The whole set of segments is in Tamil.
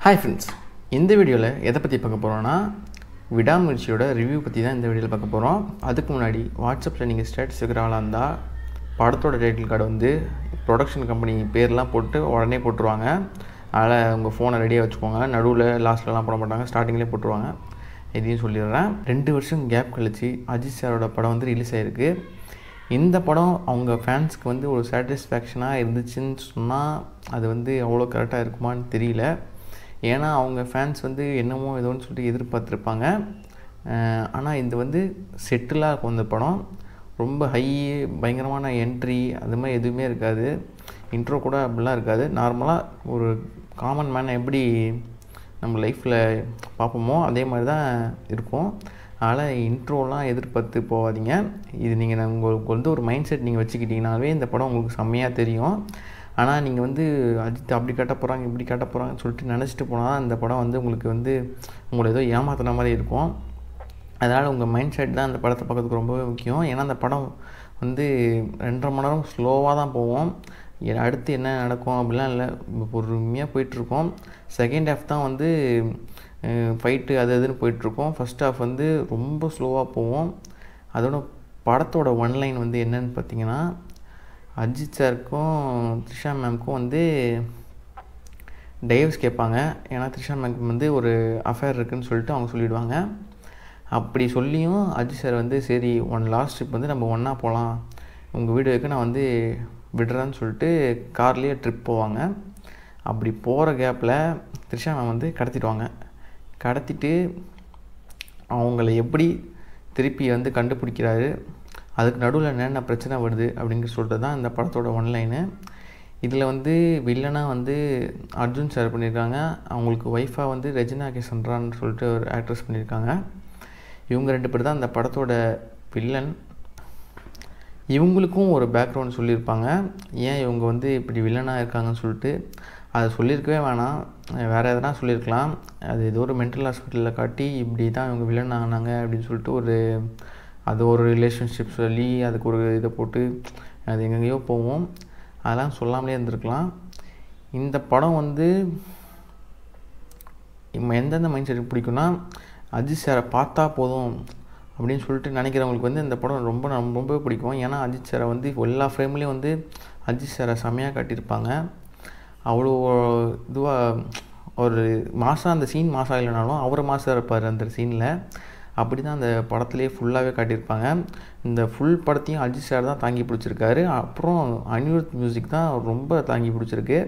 ஹாய் ஃப்ரெண்ட்ஸ், இந்த வீடியோவில் எதை பற்றி பார்க்க போகிறோன்னா விடாமுயற்சியோட ரிவ்யூ பற்றி தான் இந்த வீடியோவில் பார்க்க போகிறோம். அதுக்கு முன்னாடி வாட்ஸ்அப்பில் நீங்கள் ஸ்டேட்டஸ் வைக்கிற ஆளாக இருந்தால் படத்தோட டைட்டில் கார்டு வந்து ப்ரொடக்ஷன் கம்பெனி பேர்லாம் போட்டு உடனே போட்டுருவாங்க. அதனால் உங்கள் ஃபோனை ரெடியாக வச்சுக்கோங்க. நடுவில் லாஸ்ட்லலாம் போட மாட்டாங்க, ஸ்டார்டிங்லேயே போட்டுருவாங்க. இதையும் சொல்லிடுறேன். 2 வருஷம் கேப் கழிச்சு அஜித் சாரோட படம் வந்து ரிலீஸ் ஆகிருக்கு. இந்த படம் அவங்க ஃபேன்ஸ்க்கு வந்து ஒரு சாட்டிஸ்ஃபேக்ஷனாக இருந்துச்சுன்னு சொன்னால் அது வந்து அவ்வளோ கரெக்டாக இருக்குமான்னு தெரியல. ஏன்னா அவங்க ஃபேன்ஸ் வந்து என்னமோ ஏதோன்னு சொல்லிட்டு எதிர்பார்த்துருப்பாங்க. ஆனால் இது வந்து செட்டிலாக இருக்கும். இந்த படம் ரொம்ப பயங்கரமான என்ட்ரி அது மாதிரி எதுவுமே இருக்காது. இன்ட்ரோ கூட அப்படிலாம் இருக்காது. நார்மலாக ஒரு காமன் மேனை எப்படி நம்ம லைஃப்பில் பார்ப்போமோ அதே மாதிரி தான் இருக்கும். அதனால் இன்ட்ரோலாம் எதிர்பார்த்து போகாதீங்க. இது நீங்கள் உங்களுக்கு வந்து ஒரு மைண்ட் செட் நீங்கள் வச்சுக்கிட்டிங்கனாவே இந்த படம் உங்களுக்கு செம்மையாக தெரியும். ஆனால் நீங்கள் வந்து அஜித் அப்படி காட்ட போகிறாங்க இப்படி காட்ட போகிறாங்கன்னு சொல்லிட்டு நினச்சிட்டு போனால் இந்த படம் வந்து உங்களுக்கு வந்து உங்களை ஏதோ ஏமாத்துன மாதிரி இருக்கும். அதனால் உங்கள் மைண்ட் செட் தான் அந்த படத்தை பார்க்கறதுக்கு ரொம்பவே முக்கியம். ஏன்னா அந்த படம் வந்து 2.5 மணி நேரம் ஸ்லோவாக தான் போவோம். அடுத்து என்ன நடக்கும் அப்படிலாம் இல்லை, பொறுமையாக போயிட்டுருக்கோம். செகண்ட் ஹாஃப் தான் வந்து ஃபைட்டு அது அதுன்னு போயிட்டுருக்கோம். ஃபஸ்ட் ஹாஃப் வந்து ரொம்ப ஸ்லோவாக போவோம். அதோட படத்தோட ஒன்லைன் வந்து என்னன்னு பார்த்தீங்கன்னா, அஜித் சாருக்கும் த்ரிஷா மேம்க்கும் வந்து டைவர்ஸ் கேட்பாங்க. ஏன்னா த்ரிஷா மேம்க்கு வந்து ஒரு அஃபேர் இருக்குதுன்னு சொல்லிட்டு அவங்க சொல்லிவிடுவாங்க. அப்படி சொல்லியும் அஜித் சார் வந்து சரி லாஸ்ட் ட்ரிப் வந்து நம்ம ஒன்றா போகலாம், உங்கள் வீடு வைக்க நான் வந்து விடுறேன்னு சொல்லிட்டு கார்லேயே ட்ரிப் போவாங்க. அப்படி போகிற கேப்பில் த்ரிஷா மேம் வந்து கடத்திட்டு அவங்கள எப்படி திருப்பி வந்து கண்டுபிடிக்கிறாரு, அதுக்கு நடுவில் என்னென்ன பிரச்சனை வருது அப்படின்னு சொல்லிட்டு தான் இந்த படத்தோட ஒன்லைனு. இதில் வந்து வில்லனாக வந்து அர்ஜுன் சார் பண்ணியிருக்காங்க. அவங்களுக்கு ஒய்ஃபாக வந்து ரெஜினா கேசன்ட்ரான்னு சொல்லிட்டு ஒரு ஆக்ட்ரஸ் பண்ணியிருக்காங்க. இவங்க 2 பேர் தான் இந்த படத்தோட வில்லன். இவங்களுக்கும் ஒரு பேக்ரவுண்ட் சொல்லியிருப்பாங்க, ஏன் இவங்க வந்து இப்படி வில்லனாக இருக்காங்கன்னு சொல்லிட்டு. அதை சொல்லியிருக்கவே வேணாம், வேறு எதனா சொல்லியிருக்கலாம். அது ஏதோ ஒரு மென்டல் ஹாஸ்பிட்டலில் காட்டி இப்படி தான் இவங்க வில்லன் ஆனாங்க அப்படின்னு சொல்லிட்டு அது ஒரு ரிலேஷன்ஷிப் சொல்லி அதுக்கு ஒரு இதை போட்டு அது எங்கெங்கேயோ போவோம். அதெல்லாம் சொல்லாமலே இருந்திருக்கலாம். இந்த படம் வந்து எந்தெந்த மைண்ட் செட் பிடிக்கும்னா, அஜித் சாரை பார்த்தா போதும் அப்படின்னு சொல்லிட்டு நினைக்கிறவங்களுக்கு வந்து இந்த படம் ரொம்ப பிடிக்கும். ஏன்னா அஜித் சாரை வந்து எல்லா ஃப்ரேம்லேயும் வந்து அஜித் சாரை செம்மையாக காட்டியிருப்பாங்க. அவ்வளோ இதுவாக ஒரு மாதம் அந்த சீன் மாதம் இல்லைனாலும் அவர் மாதம் இருப்பார் அந்த சீனில். அப்படி தான் அந்த படத்துலேயே ஃபுல்லாகவே காட்டியிருப்பாங்க. இந்த ஃபுல் படத்தையும் அஜித் சார் தான் தாங்கி பிடிச்சிருக்காரு. அப்புறம் அனிருத் மியூசிக் தான் ரொம்ப தாங்கி பிடிச்சிருக்கு.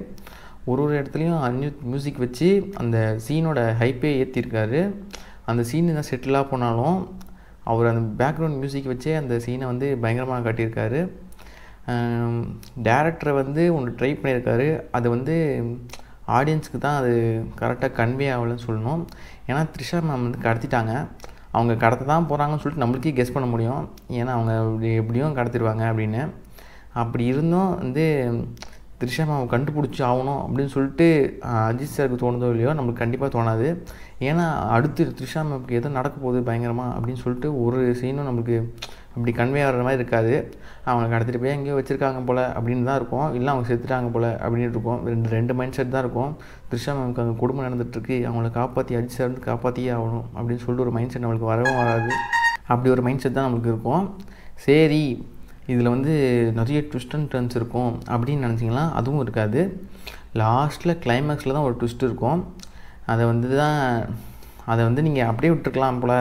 ஒரு இடத்துலையும் அனிருத் மியூசிக் வச்சு அந்த சீனோட ஹைப்பே ஏற்றிருக்காரு. அந்த சீன் தான் செட்டிலாக போனாலும் அவர் அந்த பேக்ரவுண்ட் மியூசிக் வச்சே அந்த சீனை வந்து பயங்கரமாக காட்டியிருக்காரு. டேரக்டரை வந்து ஒன்று ட்ரை பண்ணியிருக்காரு. அது வந்து ஆடியன்ஸுக்கு தான் அது கரெக்டாக கன்வே ஆகலைன்னு சொல்லணும். ஏன்னா த்ரிஷா மேம் வந்து கடத்திட்டாங்க. அவங்க கடத்த தான் போகிறாங்கன்னு சொல்லிட்டு நம்மளுக்கே கெஸ் பண்ண முடியும். ஏன்னா அவங்க எப்படியும் கடத்திடுவாங்க அப்படின்னு. அப்படி இருந்தும் வந்து த்ரிஷா மேம் கண்டுபிடிச்சி ஆகணும் அப்படின்னு சொல்லிட்டு அஜித் சாருக்கு தோணுதோ இல்லையோ, நம்மளுக்கு கண்டிப்பாக தோணாது. ஏன்னா அடுத்து த்ரிஷா மேம்க்கு எதுவும் நடக்க போகுது பயங்கரமாக அப்படின்னு சொல்லிட்டு ஒரு சீனும் நம்மளுக்கு அப்படி கன்வே ஆகிற மாதிரி இருக்காது. அவங்க கடத்திட்டு போய் எங்கேயோ வச்சுருக்காங்க போல் அப்படின்னு தான் இருக்கும், இல்லை அவங்க செத்துட்டாங்க போல் அப்படின்னு இருக்கும். ரெண்டு மைண்ட் செட் தான் இருக்கும். த்ரிஷா மேம்க்கு அங்கே குடும்பம் நடந்துகிட்ருக்கு, அவங்கள காப்பாற்றி அஜித் சார் வந்து காப்பாற்றியே ஆகணும் அப்படின்னு சொல்லிட்டு ஒரு மைண்ட் செட் நம்மளுக்கு வரவும் வராது. அப்படி ஒரு மைண்ட் செட் தான் நம்மளுக்கு இருக்கும். சரி இதில் வந்து நிறைய ட்விஸ்ட் அண்ட் டர்ன்ஸ் இருக்கும் அப்படின்னு நினச்சிங்கன்னா அதுவும் இருக்காது. லாஸ்ட்டில் கிளைமேக்ஸில் தான் ஒரு ட்விஸ்ட் இருக்கும். அதை வந்து நீங்கள் அப்படியே விட்டுருக்கலாம் போல்,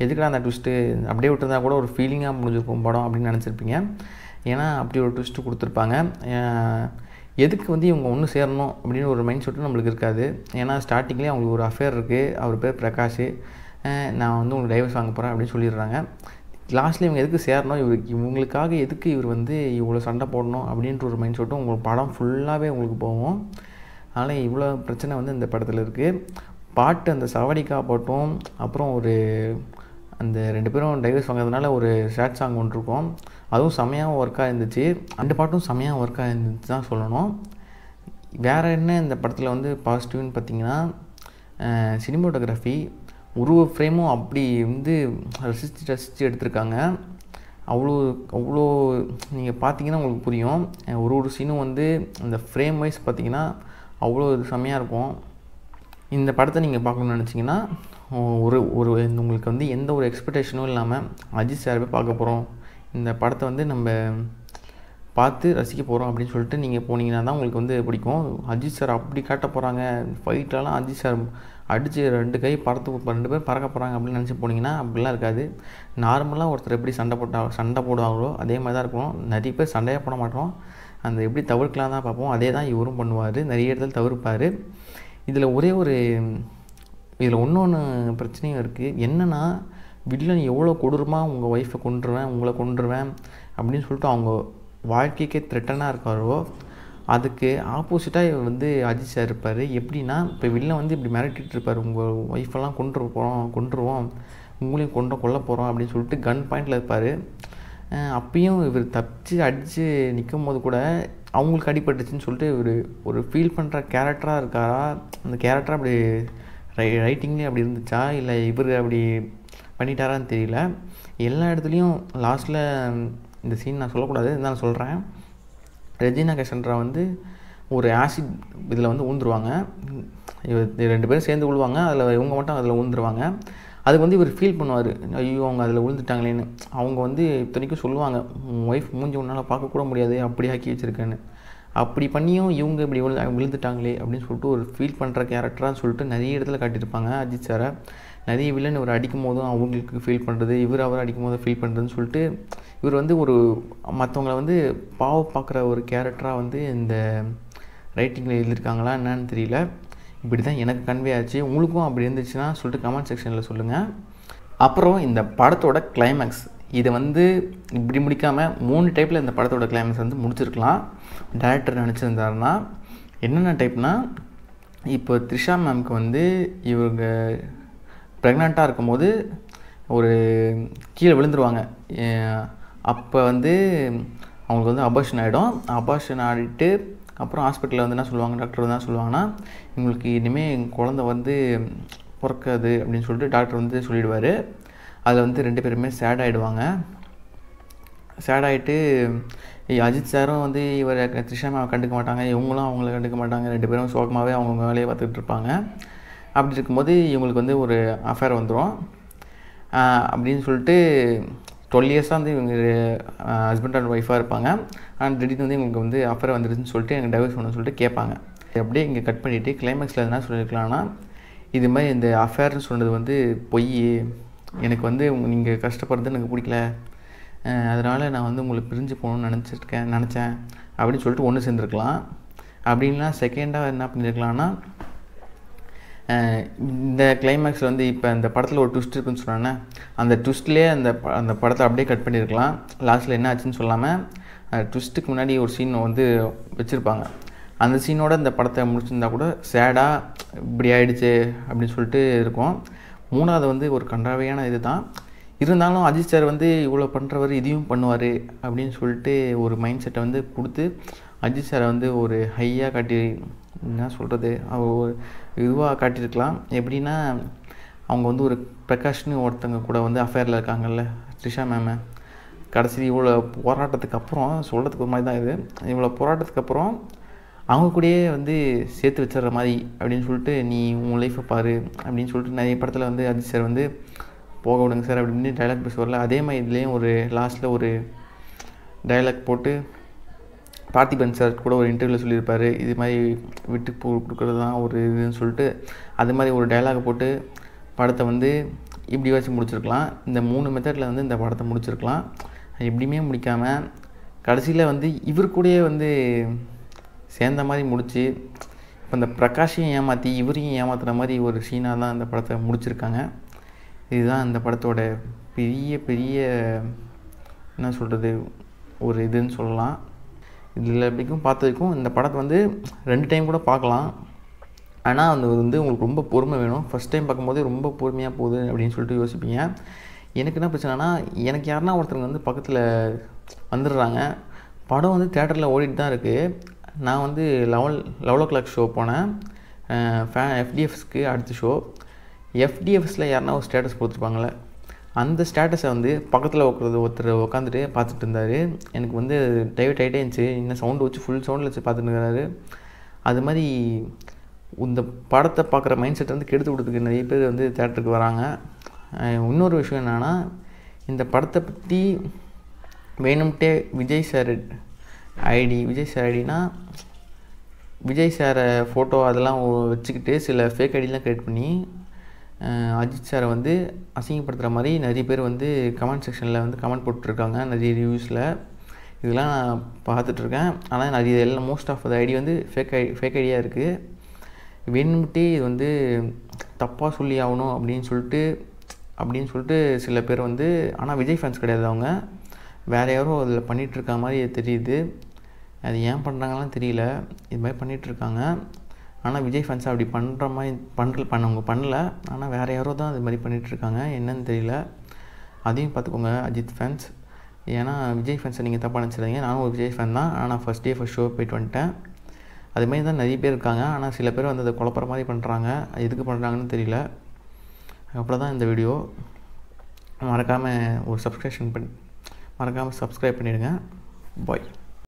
எதுக்குடா அந்த ட்விஸ்ட்டு அப்படியே விட்டுருந்தா கூட ஒரு ஃபீலிங்காக முடிஞ்சிருக்கும் படம் அப்படின்னு நினச்சிருப்பீங்க. ஏன்னா அப்படி ஒரு ட்விஸ்ட்டு கொடுத்துருப்பாங்க. எதுக்கு வந்து இவங்க ஒன்று சேரணும் அப்படின்னு ஒரு மைண்ட் செட்டும் நம்மளுக்கு இருக்காது. ஏன்னா ஸ்டார்டிங்லேயே அவங்களுக்கு ஒரு அஃபேர் இருக்குது, அவர் பேர் பிரகாஷ், நான் வந்து உங்களுக்கு டைவர்ஸ் வாங்க போகிறேன் அப்படின்னு சொல்லிடுறாங்க. லாஸ்ட்டில் இவங்க எதுக்கு சேரணும், இவங்களுக்காக எதுக்கு இவர் வந்து இவ்வளோ சண்டை போடணும் அப்படின்ற ஒரு மைண்ட் செட்டும் உங்களுக்கு படம் ஃபுல்லாகவே உங்களுக்கு போகும். அதனால் இவ்வளோ பிரச்சனை வந்து இந்த படத்தில் இருக்குது. பாட்டு அந்த சவடிக்கா பாட்டும் அப்புறம் அந்த 2 பேரும் டைவர்ஸ் வாங்கிறதுனால ஒரு ஷேட் சாங் ஒன்று இருக்கும், அதுவும் செம்மையாக ஒர்க்காக இருந்துச்சு. அந்த பாட்டும் செம்மையாக ஒர்க்காக இருந்துச்சு தான் சொல்லணும். வேறு என்ன இந்த படத்தில் வந்து பாசிட்டிவ்னு பார்த்திங்கன்னா, சினிமோட்டோகிராஃபி ஒரு ஃப்ரேமும் அப்படி வந்து ரசித்து எடுத்திருக்காங்க. அவ்வளோ நீங்கள் பார்த்தீங்கன்னா உங்களுக்கு புரியும். ஒரு சீனும் வந்து அந்த ஃப்ரேம் வைஸ் பார்த்திங்கன்னா அவ்வளோ செம்மையாக இருக்கும். இந்த படத்தை நீங்கள் பார்க்கணுன்னு நினச்சிங்கன்னா ஒரு ஒரு உங்களுக்கு வந்து எந்த ஒரு எக்ஸ்பெக்டேஷனும் இல்லாமல் அஜித் சார் போய் பார்க்க போகிறோம், இந்த படத்தை வந்து நம்ம பார்த்து ரசிக்க போகிறோம் அப்படின்னு சொல்லிட்டு நீங்கள் போனீங்கன்னா தான் உங்களுக்கு வந்து பிடிக்கும். அஜித் சார் அப்படி காட்ட போகிறாங்க, ஃபைட்லலாம் அஜித் சார் அடித்து 2 கை 2 பேர் பறக்க போகிறாங்க அப்படின்னு நினச்சி போனீங்கன்னா அப்படிலாம் இருக்காது. நார்மலாக ஒருத்தர் எப்படி சண்டை போடுவாங்களோ அதே மாதிரி தான் இருக்கும். நிறைய பேர் சண்டையாக போட மாட்டோம், அந்த எப்படி தவிர்க்கலாம் தான் பார்ப்போம். அதே தான் இவரும் பண்ணுவார், நிறைய இடத்துல தவிர்ப்பார். இதில் இன்னொன்று பிரச்சனையும் இருக்குது. என்னென்னா வில்லன் எவ்வளோ கொடூரமாக உங்கள் ஒய்ஃபை உங்களை கொன்றுவேன் அப்படின்னு சொல்லிட்டு அவங்க வாழ்க்கைக்கே த்ரெட்டனாக இருக்காரோ அதுக்கு ஆப்போசிட்டாக இவர் வந்து அஜித் சார் இருப்பார். எப்படின்னா இப்போ வில்லன் வந்து இப்படி மிரட்டிகிட்டு இருப்பார், உங்கள் ஒய்ஃபெல்லாம் கொன்றுவோம், உங்களையும் கொல்ல போகிறோம் அப்படின்னு சொல்லிட்டு கன் பாயிண்டில் இருப்பார். அப்பயும் இவர் தப்பிச்சு அடித்து நிற்கும் போது கூட அவங்களுக்கு அடிபட்டுச்சுன்னு சொல்லிட்டு இவர் ஒரு ஃபீல் பண்ணுற கேரக்டராக இருக்காரா, அந்த கேரக்டராக அப்படி ரைட்டிங்லேயே அப்படி இருந்துச்சா இல்லை இவர் அப்படி பண்ணிட்டாரான்னு தெரியல. எல்லா இடத்துலையும் லாஸ்ட்டில் இந்த சீன் நான் சொல்லக்கூடாது, நான் சொல்கிறேன். ரெஜினா கேசண்ட்ரா வந்து ஒரு ஆசிட் இதில் வந்து ஊந்துருவாங்க, 2 பேரும் சேர்ந்து விழுவாங்க, அதில் இவங்க மட்டும் அதில் ஊந்துருவாங்க. அதுக்கு வந்து இவர் ஃபீல் பண்ணுவார், ஐயோ அவங்க அதில் விழுந்துட்டாங்களேன்னு. அவங்க வந்து இத்தனைக்கும் சொல்லுவாங்க, ஒய்ஃப் மூஞ்சி உன்னால் பார்க்கக்கூட முடியாது அப்படி ஆக்கி வச்சுருக்கேன்னு. அப்படி பண்ணியும் இவங்க இப்படி விழுந்துட்டாங்களே அப்படின்னு சொல்லிட்டு ஒரு ஃபீல் பண்ணுற கேரக்டரான்னு சொல்லிட்டு நிறைய இடத்துல காட்டியிருப்பாங்க அஜித் சாரை. நிறைய வில்லன் இவர் அடிக்கும் போதும் அவங்களுக்கு ஃபீல் பண்ணுறது, அவர் அடிக்கும் போதும் ஃபீல் பண்ணுறதுன்னு சொல்லிட்டு இவர் வந்து ஒரு மற்றவங்களை வந்து பார்க்குற ஒரு கேரக்டராக வந்து இந்த ரைட்டிங்கில் எழுதியிருக்காங்களா என்னன்னு தெரியல. இப்படி தான் எனக்கு கன்வே ஆச்சு. உங்களுக்கும் அப்படி இருந்துச்சுன்னா சொல்லிட்டு கமெண்ட் செக்ஷனில் சொல்லுங்கள். அப்புறம் இந்த படத்தோட கிளைமேக்ஸ், இதை வந்து இப்படி முடிக்காமல் 3 டைப்பில் இந்த படத்தோட கிளைமேக்ஸ் வந்து முடிச்சிருக்கலாம் டேரக்டர் நினச்சிருந்தாருன்னா. என்னென்ன டைப்னால், இப்போ த்ரிஷா மேம்க்கு வந்து இவங்க ப்ரெக்னெண்ட்டாக இருக்கும்போது ஒரு கீழே விழுந்துருவாங்க. அப்போ வந்து அவங்களுக்கு வந்து அபார்ஷன் ஆகிட்டு அப்புறம் ஹாஸ்பிட்டலில் வந்து என்ன சொல்லுவாங்க, டாக்டர் வந்து என்ன சொல்லுவாங்கன்னா, இவங்களுக்கு இனிமேல் குழந்தை வந்து பிறக்காது அப்படின்னு சொல்லிட்டு டாக்டர் வந்து சொல்லிடுவார். அதில் வந்து 2 பேருமே சேட் ஆகிட்டு அஜித் சாரும் வந்து இவர் த்ரிஷா மேம் கண்டுக்க மாட்டாங்க, இவங்களும் அவங்கள கண்டுக்க மாட்டாங்க, 2 பேரும் சோகமாகவே அவங்கவுங்க வேலையை பார்த்துக்கிட்டு இருப்பாங்க. அப்படி இருக்கும்போது இவங்களுக்கு வந்து ஒரு அஃபேர் வந்துடும். அப்படின்னு சொல்லிட்டு 12 இயர்ஸாக வந்து இவங்க ஹஸ்பண்ட் அண்ட் ஒய்ஃபாக இருப்பாங்க. ஆனால் திடீர்னு வந்து இவங்களுக்கு வந்து அஃபேர் வந்துருச்சுன்னு சொல்லிட்டு எனக்கு டைவர்ஸ் பண்ணணும்னு சொல்லிட்டு கேட்பாங்க. அப்படியே இங்கே கட் பண்ணிவிட்டு கிளைமேக்ஸில் என்ன சொல்லியிருக்கலாம்னா, இது மாதிரி இந்த அஃபேர்னு சொன்னது வந்து பொய், எனக்கு வந்து நீங்கள் கஷ்டப்படுறது எனக்கு பிடிக்கல, அதனால் நான் வந்து உங்களை பிரிஞ்சு போகணும்னு நினச்சேன் அப்படின்னு சொல்லிட்டு ஒன்று சேர்ந்துருக்கலாம். அப்படின்னா செகண்டாக என்ன பண்ணியிருக்கலாம்னா, இந்த கிளைமேக்ஸில் வந்து இப்போ அந்த படத்தில் ஒரு ட்விஸ்ட் இருக்குன்னு சொன்னானே, அந்த ட்விஸ்ட்லேயே அந்த படத்தை அப்படியே கட் பண்ணியிருக்கலாம். லாஸ்ட்டில் என்ன ஆச்சுன்னு சொல்லாமல் ட்விஸ்ட்டுக்கு முன்னாடி ஒரு சீன் வந்து வச்சுருப்பாங்க. அந்த சீனோட இந்த படத்தை முடிச்சிருந்தா கூட சேடாக இப்படி ஆகிடுச்சு அப்படின்னு சொல்லிட்டு இருக்கும். 3வது வந்து ஒரு கன்றாவையான இது தான். இருந்தாலும் அஜித் சார் வந்து இவ்வளோ பண்ணுறவர் இதையும் பண்ணுவார் அப்படின்னு சொல்லிட்டு ஒரு மைண்ட் செட்டை வந்து கொடுத்து அஜித் சாரை வந்து ஒரு ஹையாக காட்டி, என்ன சொல்கிறது, ஒரு இதுவாக காட்டியிருக்கலாம். எப்படின்னா, அவங்க வந்து ஒரு பிரகாஷ்னு ஒருத்தங்க கூட வந்து அஃபேரில் இருக்காங்கல்ல த்ரிஷா மேமு, கடைசி இவ்வளோ போராட்டத்துக்கு அப்புறம் சொல்கிறதுக்கு ஒரு மாதிரி தான் இது, இவ்வளோ போராட்டத்துக்கு அப்புறம் அவங்க கூடயே வந்து சேர்த்து வச்சிடுற மாதிரி அப்படின்னு சொல்லிட்டு, நீ உன் லைஃப்பை பாரு அப்படின்னு சொல்லிட்டு நிறைய படத்தில் வந்து அஜித் சார் வந்து போக விடுங்க சார் அப்படின்னு டைலாக் பேசுவார்ல, அதே மாதிரி இதுலேயும் ஒரு லாஸ்ட்டில் ஒரு டைலாக் போட்டு பார்த்திபன் சார் கூட ஒரு இன்டர்வியூவில் சொல்லியிருப்பார், இது மாதிரி விட்டு கொடுக்குறது தான் ஒரு இதுன்னு சொல்லிட்டு அது மாதிரி ஒரு டைலாகை போட்டு படத்தை வந்து இப்படி வச்சு முடிச்சிருக்கலாம். இந்த 3 மெத்தடில் வந்து இந்த படத்தை முடிச்சிருக்கலாம். எப்படியுமே முடிக்காமல் கடைசியில் வந்து இவர் கூடயே வந்து சேர்ந்த மாதிரி முடித்து, இப்போ இந்த பிரகாஷையும் ஏமாற்றி இவரையும் ஏமாத்துகிற மாதிரி ஒரு சீனாக தான் இந்த படத்தை முடிச்சிருக்காங்க. இதுதான் இந்த படத்தோட பெரிய என்ன சொல்கிறது ஒரு இதுன்னு சொல்லலாம். இதில் எப்படிக்கும் பார்த்ததுக்கும் இந்த படத்தை வந்து 2 டைம் கூட பார்க்கலாம். ஆனால் அது வந்து உங்களுக்கு ரொம்ப பொறுமை வேணும். ஃபஸ்ட் டைம் பார்க்கும்போது ரொம்ப பொறுமையாக போகுது அப்படின்னு சொல்லிட்டு யோசிப்பீங்க. எனக்கு என்ன பிரச்சனைனா, எனக்கு யாருன்னா ஒருத்தருங்க வந்து பக்கத்தில் வந்துடுறாங்க, படம் வந்து தேட்டரில் ஓடிட்டு தான் இருக்குது. நான் வந்து 11 o'clock ஷோ போனேன், FDFஸ்க்கு அடுத்த ஷோ. FDFஸில் யாருன்னா ஒரு ஸ்டேட்டஸ் போட்டுருப்பாங்களே, அந்த ஸ்டேட்டஸை வந்து பக்கத்தில் ஒருத்தர் உட்காந்துட்டு பார்த்துட்டு இருந்தார். எனக்கு வந்து டைவர்ட் ஆகிட்டே இருந்துச்சு, இன்னும் சவுண்டு வச்சு ஃபுல் சவுண்டில் வச்சு பார்த்துட்டு இருக்கிறாரு. அது மாதிரி இந்த படத்தை பார்க்குற மைண்ட் செட் வந்து கெடுத்து கொடுத்துருக்கு நிறைய பேர் வந்து தேட்டருக்கு வராங்க. இன்னொரு விஷயம் என்னென்னா, இந்த படத்தை பற்றி வேணும்ட்டே விஜய் சார் ஐடினா விஜய் சாரை ஃபோட்டோ அதெல்லாம் வச்சுக்கிட்டு சில ஃபேக் ஐடிலாம் க்ரியேட் பண்ணி அஜித் சாரை வந்து அசிங்கப்படுத்துகிற மாதிரி நிறைய பேர் வந்து கமெண்ட் செக்ஷனில் வந்து கமெண்ட் போட்டுருக்காங்க நிறைய ரிவ்யூஸில். இதெல்லாம் நான் பார்த்துட்ருக்கேன். ஆனால் நிறைய எல்லாம் மோஸ்ட் ஆஃப் த ஐடி வந்து ஃபேக் ஐடியாக இருக்குது. வேணும்ட்டே இது வந்து தப்பாக சொல்லி ஆகணும் அப்படின்னு சொல்லிட்டு சில பேர் வந்து, ஆனால் விஜய் ஃபேன்ஸ் கிடையாது, அவங்க வேறு யாரோ அதில் பண்ணிகிட்ருக்க மாதிரி தெரியுது. அது ஏன் பண்ணுறாங்கலாம் தெரியல, இது மாதிரி பண்ணிகிட்ருக்காங்க. ஆனால் விஜய் ஃபேன்ஸை அப்படி பண்ணுற மாதிரி அவங்க பண்ணல. ஆனால் வேறு யாரோ தான் அது மாதிரி பண்ணிகிட்ருக்காங்க, என்னன்னு தெரியல. அதையும் பார்த்துக்கோங்க அஜித் ஃபேன்ஸ். ஏன்னா விஜய் ஃபேன்ஸை நீங்கள் தப்பாக நினச்சிடாதீங்க. நானும் ஒரு விஜய் ஃபேன் தான். ஆனால் ஃபஸ்ட் ஷோ போயிட்டு வந்துட்டேன். அதுமாரி தான் நிறைய பேர் இருக்காங்க. ஆனால் சில பேர் வந்து அதை குழப்பற மாதிரி பண்ணுறாங்க. அது எதுக்கு பண்ணுறாங்கன்னு தெரியல. அவ்வளோ தான் இந்த வீடியோ. மறக்காமல் சப்ஸ்கிரைப் பண்ணிவிடுங்க. பாய்.